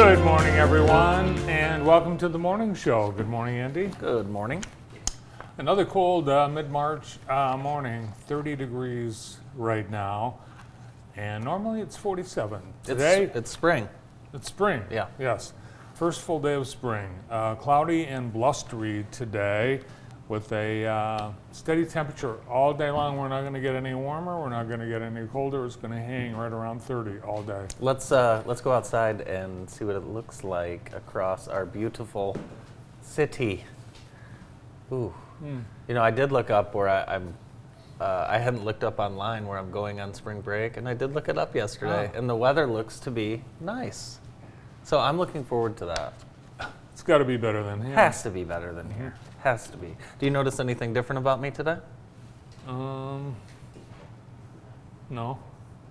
Good morning, everyone, and welcome to the morning show. Good morning, Andy. Good morning. Another cold mid-March morning, 30 degrees right now, and normally it's 47. Today, It's spring. it's spring. Yeah. Yes. First full day of spring. Cloudy and blustery today with a steady temperature all day long. We're not going to get any warmer. We're not going to get any colder. It's going to hang right around 30 all day. Let's go outside and see what it looks like across our beautiful city. Ooh. You know, I did look up where I hadn't looked up online where I'm going on spring break, and I did look it up yesterday, and the weather looks to be nice. So I'm looking forward to that. It's got to be better than here. Has to be better than here. Has to be. Do you notice anything different about me today? No.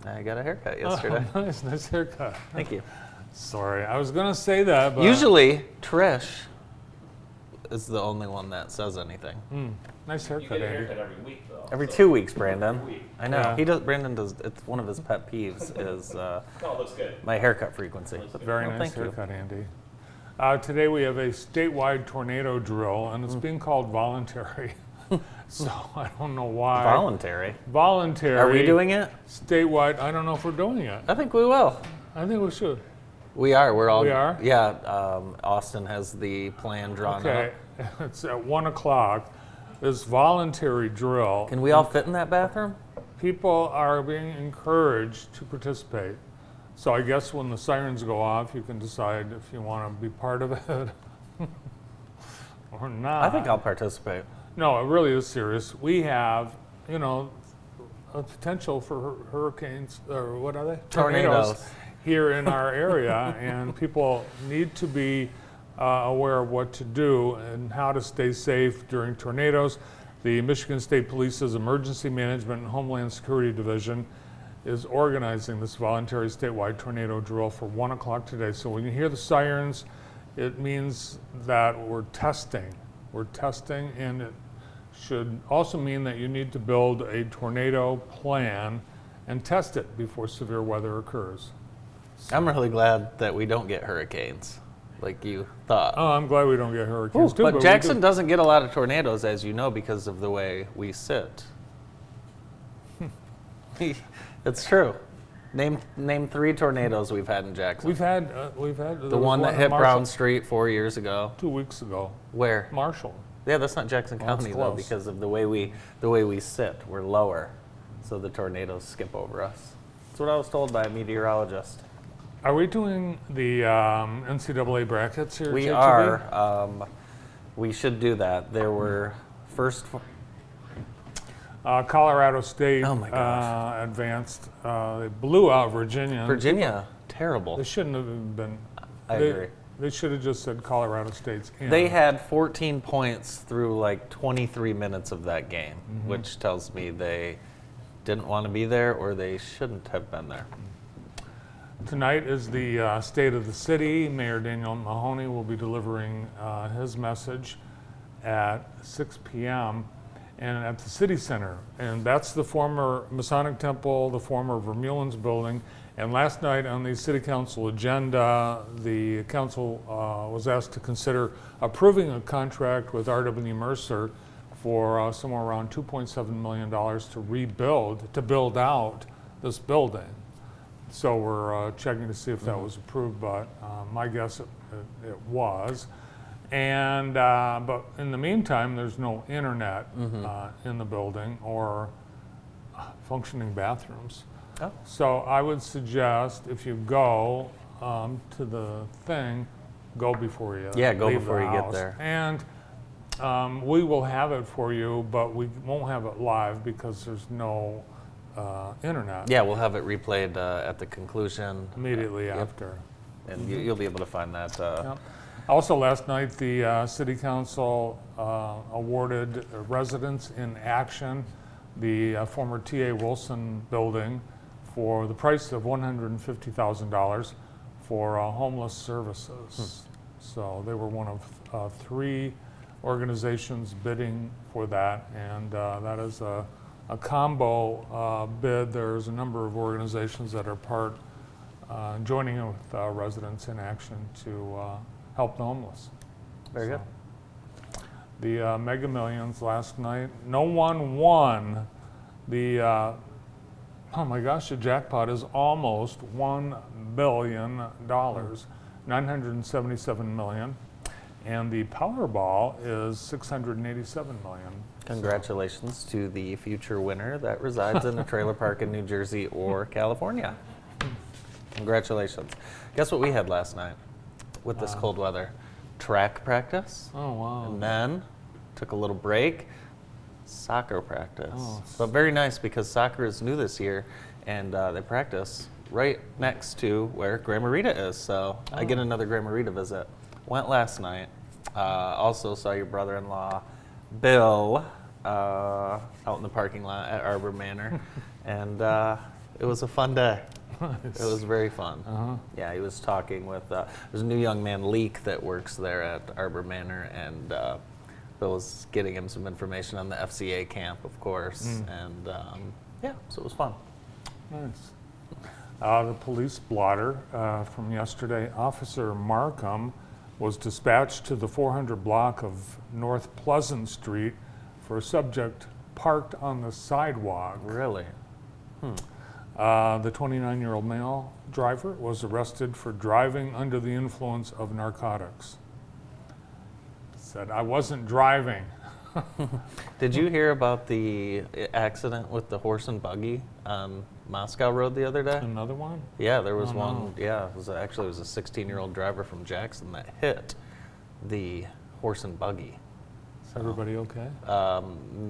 I got a haircut yesterday. Oh, nice haircut. Thank you. Sorry, I was going to say that, but... Usually, Trish is the only one that says anything. Nice You haircut, get a Andy. haircut every week, though. Every 2 weeks, Brandon. Every week. I know. Yeah. He does. Brandon does. It's one of his pet peeves is No, it looks good. my haircut frequency. Very Well, nice thank you. haircut, Andy. Today we have a statewide tornado drill, and it's being called voluntary. So I don't know why. Voluntary. Voluntary. Are we doing it? Statewide. I don't know if we're doing it. I think we will. I think we should. We are. We're all. We are? Yeah. Austin has the plan drawn Okay. up. It's at 1 o'clock. This voluntary drill. Can we all fit in that bathroom? People are being encouraged to participate. So I guess when the sirens go off, you can decide if you want to be part of it or not. I think I'll participate. No, it really is serious. We have, a potential for hurricanes, or what are they? Tornadoes. Here in our area, and people need to be aware of what to do and how to stay safe during tornadoes. The Michigan State Police's Emergency Management and Homeland Security Division is organizing this voluntary statewide tornado drill for 1 o'clock today. So when you hear the sirens, it means that we're testing. We're testing, and it should also mean that you need to build a tornado plan and test it before severe weather occurs. I'm really glad that we don't get hurricanes, like you thought. Oh, I'm glad we don't get hurricanes too. But we Jackson do- doesn't get a lot of tornadoes, as you know, because of the way we sit. It's true. Name 3 tornadoes we've had in Jackson. We've had The one that hit Brown Street 4 years ago. 2 weeks ago. Where? Marshall. Yeah, that's not Jackson Well, it's County though, close. because of the way we sit. We're lower, so the tornadoes skip over us. That's what I was told by a meteorologist. Are we doing the NCAA brackets here? We JTV? are. We should do that. There were first. Colorado State Oh my gosh. advanced. They blew out Virginia. Virginia, terrible. They shouldn't have been. I they, agree. They should have just said Colorado State's in. They had 14 points through like 23 minutes of that game, Mm-hmm. which tells me they didn't want to be there or they shouldn't have been there. Tonight is the State of the City. Mayor Daniel Mahoney will be delivering his message at 6 p.m. and at the City Center. And that's the former Masonic Temple, the former Vermeulen's building. And last night on the City Council agenda, the council was asked to consider approving a contract with R.W. Mercer for somewhere around $2.7 million to build out this building. So we're checking to see if that was approved, but my guess it was. And but in the meantime, there's no internet in the building or functioning bathrooms. Oh. So I would suggest if you go to the thing, go before you Yeah, go leave before the you get house. there. And we will have it for you, but we won't have it live because there's no internet Yeah, we'll have it replayed at the conclusion. immediately Yep. after. And you'll be able to find that. Yep. Also, last night, the City Council awarded Residents in Action, the former T.A. Wilson building, for the price of $150,000 for homeless services. So they were one of 3 organizations bidding for that, and that is a combo bid. There's a number of organizations that are part joining with residents in action to help the homeless. Very good. The Mega Millions last night, no one won the, oh my gosh, the jackpot is almost $1 billion, 977 million. And the Powerball is 687 million. Congratulations to the future winner that resides in a trailer park in New Jersey or California. Congratulations. Guess what we had last night with this cold weather? Track practice. Oh, wow. And then took a little break, soccer practice. Oh. But very nice because soccer is new this year and they practice right next to where Grandma Rita is. So I get another Grandma Rita visit. Went last night. Also saw your brother-in-law, Bill, out in the parking lot at Arbor Manor. And it was a fun day. It was very fun. Yeah, he was talking with, there's a new young man, Leek, that works there at Arbor Manor, and Bill was getting him some information on the FCA camp, of course, and yeah, so it was fun. Nice. The police blotter from yesterday, Officer Markham was dispatched to the 400 block of North Pleasant Street for a subject parked on the sidewalk. Really? The 29-year-old male driver was arrested for driving under the influence of narcotics. Said, I wasn't driving. Did you hear about the accident with the horse and buggy on Moscow Road the other day? Another one? Yeah, there was Oh, one. no. Yeah, it was a 16-year-old driver from Jackson that hit the horse and buggy. Is everybody okay?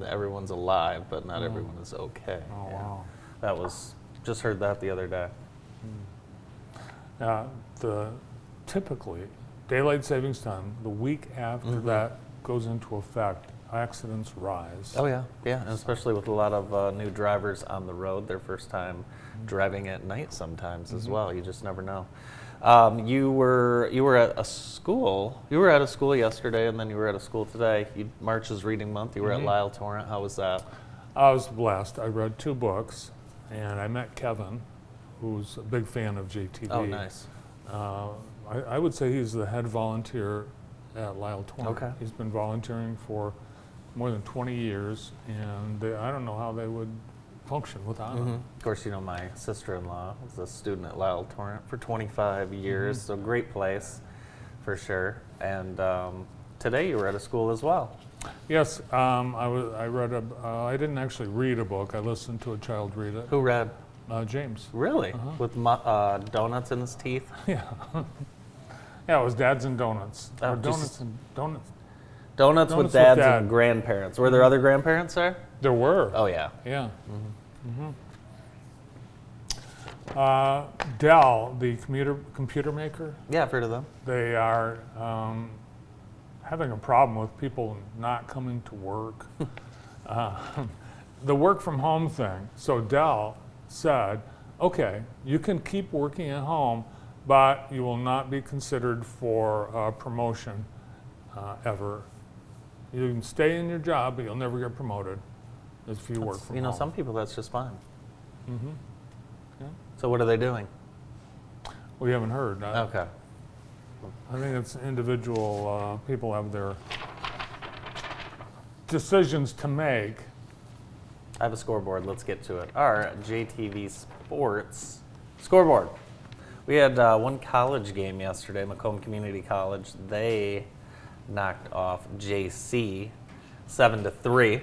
Everyone's alive, but not everyone is okay. Oh, Yeah. wow. That was, just heard that the other day. Typically, daylight savings time, the week after that goes into effect, accidents rise. Oh yeah, yeah, and especially with a lot of new drivers on the road, their first time driving at night sometimes as well. You just never know. You were at a school. You were at a school yesterday, and then you were at a school today. March is Reading Month. You were at Lyle Torrent. How was that? I was blessed. I read 2 books, and I met Kevin, who's a big fan of JTV. Oh, nice. I would say he's the head volunteer at Lyle Torrent. Okay. He's been volunteering for more than 20 years, and I don't know how they would function without him. Of course, you know, my sister-in-law was a student at Lyle Torrent for 25 years, so great place for sure. And today you were at a school as well. Yes, I read I didn't actually read a book. I listened to a child read it. Who read? James. Really? With donuts in his teeth? Yeah. Yeah, it was Dads and Donuts. Oh, Or just- donuts and donuts. Donuts Donuts with with dads Dad. and grandparents. Were there other grandparents there? There were. Oh, yeah. Yeah. Dell, the computer maker, Yeah, I've heard of them. they are having a problem with people not coming to work. The work from home thing. So Dell said, okay, you can keep working at home, but you will not be considered for promotion ever. You can stay in your job, but you'll never get promoted if you work from You know, home. some people, that's just fine. Yeah. So what are they doing? We haven't heard. Okay. I think it's individual, people have their decisions to make. I have a scoreboard. Let's get to it. Our JTV Sports scoreboard. We had one college game yesterday, Macomb Community College. They knocked off JC 7-3.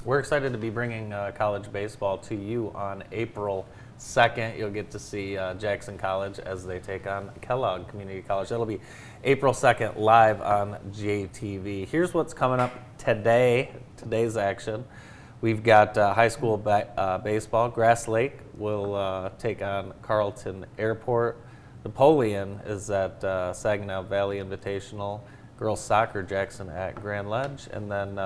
We're excited to be bringing college baseball to you on April 2nd. You'll get to see Jackson College as they take on Kellogg Community College. That'll be April 2nd live on JTV. Here's what's coming up today, today's action. We've got high school baseball. Grass Lake will take on Carlton Airport. Napoleon is at Saginaw Valley Invitational. Girls soccer, Jackson at Grand Ledge. And then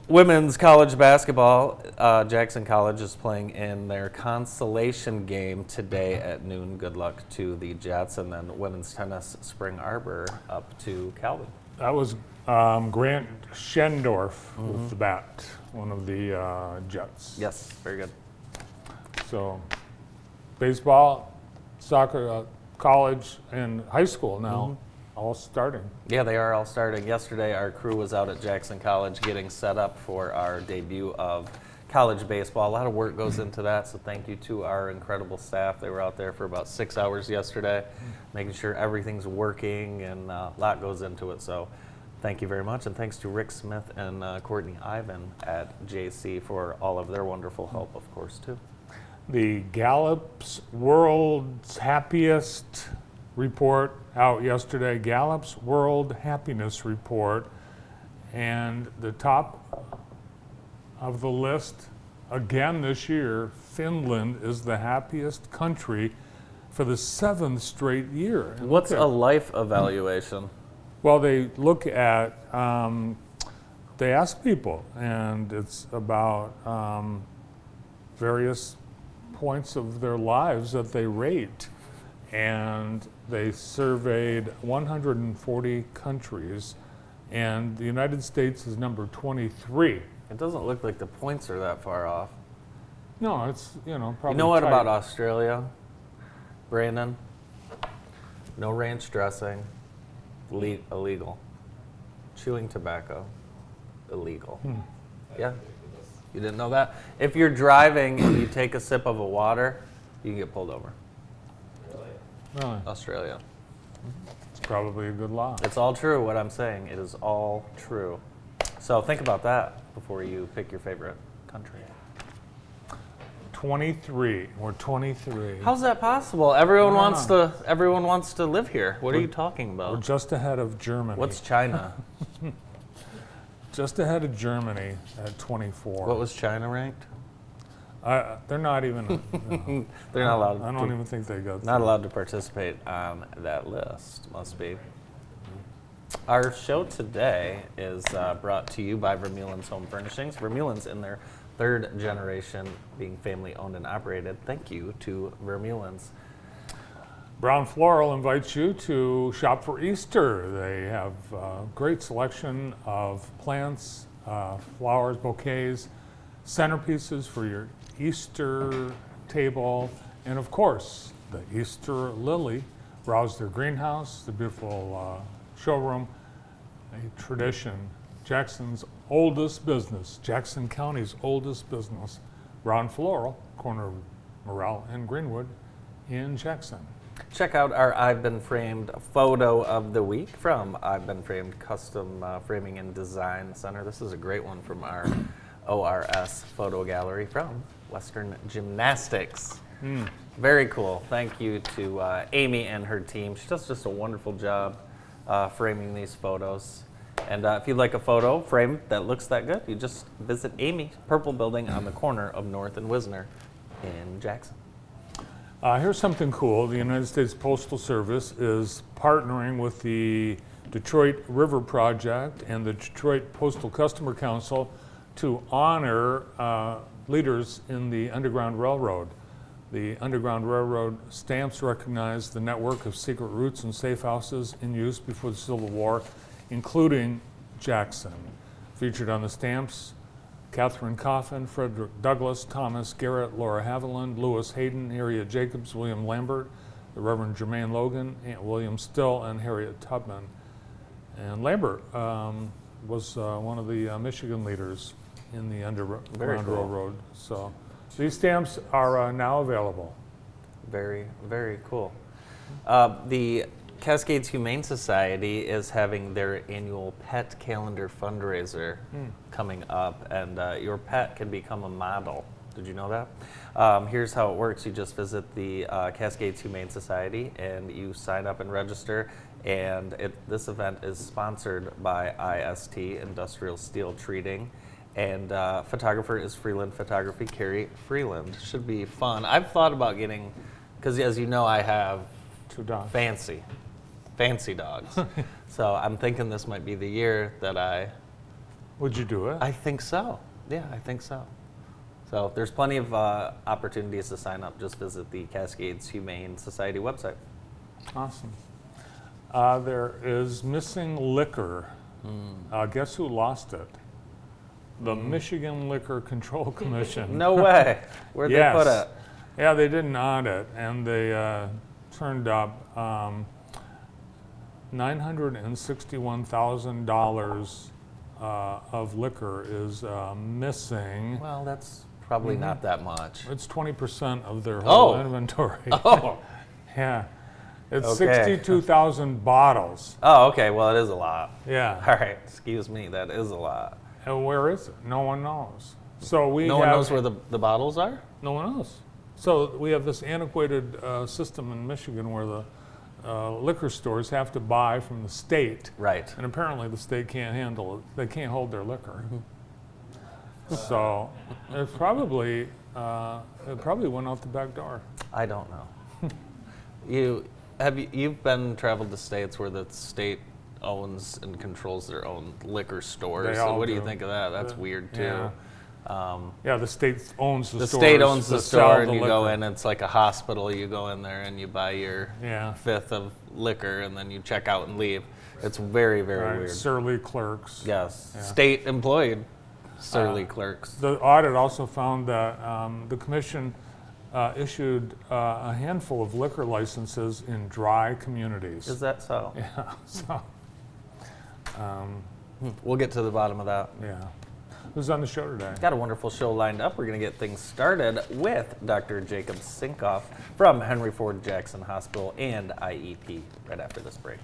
women's college basketball, Jackson College is playing in their consolation game today at noon. Good luck to the Jets. And then women's tennis, Spring Arbor up to Calvin. That was Grant Schendorf with the bat, one of the Jets. Yes, very good. So baseball, soccer, college, and high school now, all starting. Yeah, they are all starting. Yesterday, our crew was out at Jackson College getting set up for our debut of college baseball. A lot of work goes into that, so thank you to our incredible staff. They were out there for about 6 hours yesterday, making sure everything's working, and a lot goes into it. So thank you very much, and thanks to Rick Smith and Courtney Ivan at JC for all of their wonderful help, of course, too. The Gallup's World's Happiest Report out yesterday, Gallup's World Happiness Report, and the top of the list again this year, Finland is the happiest country for the 7th straight year. And What's look a at- life evaluation? Well, they look at, they ask people, and it's about various points of their lives that they rate. And they surveyed 140 countries, and the United States is number 23. It doesn't look like the points are that far off. No, it's, probably You know what tight. about Australia, Brandon? No ranch dressing, illegal. Chewing tobacco, illegal. Yeah, you didn't know that? If you're driving and you take a sip of a water, you can get pulled over. Really? Australia. It's probably a good law. It's all true, what I'm saying. It is all true. So think about that before you pick your favorite country. 23. We're 23. How's that possible? Everyone I don't wants know. to. Everyone wants to live here. What are you talking We're about? just ahead of Germany. What's China? Just ahead of Germany at 24. What was China ranked? They're not even. They're not allowed. I don't even think they got. Not allowed to participate on that list. Must be. Our show today is brought to you by Vermeulen's Home Furnishings. Vermeulen's in their 3rd generation, being family owned and operated. Thank you to Vermeulen's. Brown Floral invites you to shop for Easter. They have a great selection of plants, flowers, bouquets, centerpieces for your Easter table, and of course, the Easter lily. Browse their greenhouse, the beautiful showroom, a tradition. Jackson's oldest business, Jackson County's oldest business, Brown Floral, corner of Morrell and Greenwood in Jackson. Check out our I've Been Framed photo of the week from I've Been Framed Custom Framing and Design Center. This is a great one from our ORS photo gallery from Western Gymnastics. Very cool. Thank you to Amy and her team. She does just a wonderful job framing these photos. And if you'd like a photo framed that looks that good, you just visit Amy Purple Building on the corner of North and Wisner in Jackson. Here's something cool. The United States Postal Service is partnering with the Detroit River Project and the Detroit Postal Customer Council to honor leaders in the Underground Railroad. The Underground Railroad stamps recognize the network of secret routes and safe houses in use before the Civil War, including Jackson. Featured on the stamps, Catherine Coffin, Frederick Douglass, Thomas Garrett, Laura Haviland, Lewis Hayden, Harriet Jacobs, William Lambert, the Reverend Jermaine Logan, Aunt William Still, and Harriet Tubman. And Lambert was one of the Michigan leaders in the Underground cool. Railroad. So these stamps are now available. Very, very cool. The Cascades Humane Society is having their annual pet calendar fundraiser coming up, and your pet can become a model. Did you know that? Here's how it works. You just visit the Cascades Humane Society and you sign up and register, and this event is sponsored by IST, Industrial Steel Treating, and photographer is Freeland Photography, Carrie Freeland. Should be fun. I've thought about getting, because as you know, I have 2 dogs. fancy dogs. So I'm thinking this might be the year that Would you do it? I think so. Yeah, I think so. So there's plenty of opportunities to sign up. Just visit the Cascades Humane Society website. Awesome. There is missing liquor. Guess who lost it? The Michigan Liquor Control Commission. No way. Where'd they put it? Yeah, they did an audit, and they turned up $961,000 of liquor is missing. Well, that's probably not that much. It's 20% of their whole Oh. inventory. Oh. Yeah. It's Okay. 62,000 bottles. Oh, okay. Well, it is a lot. Yeah. All right. Excuse me. That is a lot. And where is it? No one knows. So we No have, one knows where the bottles are? No one knows. So we have this antiquated system in Michigan where the liquor stores have to buy from the state. Right. And apparently the state can't handle it. They can't hold their liquor. So it probably went out the back door. I don't know. You've been traveled to states where the state owns and controls their own liquor stores. They So all what do you do. think of that? That's weird too. Yeah. Yeah, the state owns the The stores state owns the that sell store, and the you go liquor. in. It's like a hospital. You go in there and you buy your Yeah. fifth of liquor, and then you check out and leave. It's very, very Right, weird. surly clerks. Yes, Yeah. state employed surly clerks. The audit also found that the commission issued a handful of liquor licenses in dry communities. Is that so? Yeah, so, We'll get to the bottom of that. yeah. Who's on the show today? Got a wonderful show lined up. We're going to get things started with Dr. Jacob Sinkoff from Henry Ford Jackson Hospital and IEP right after this break.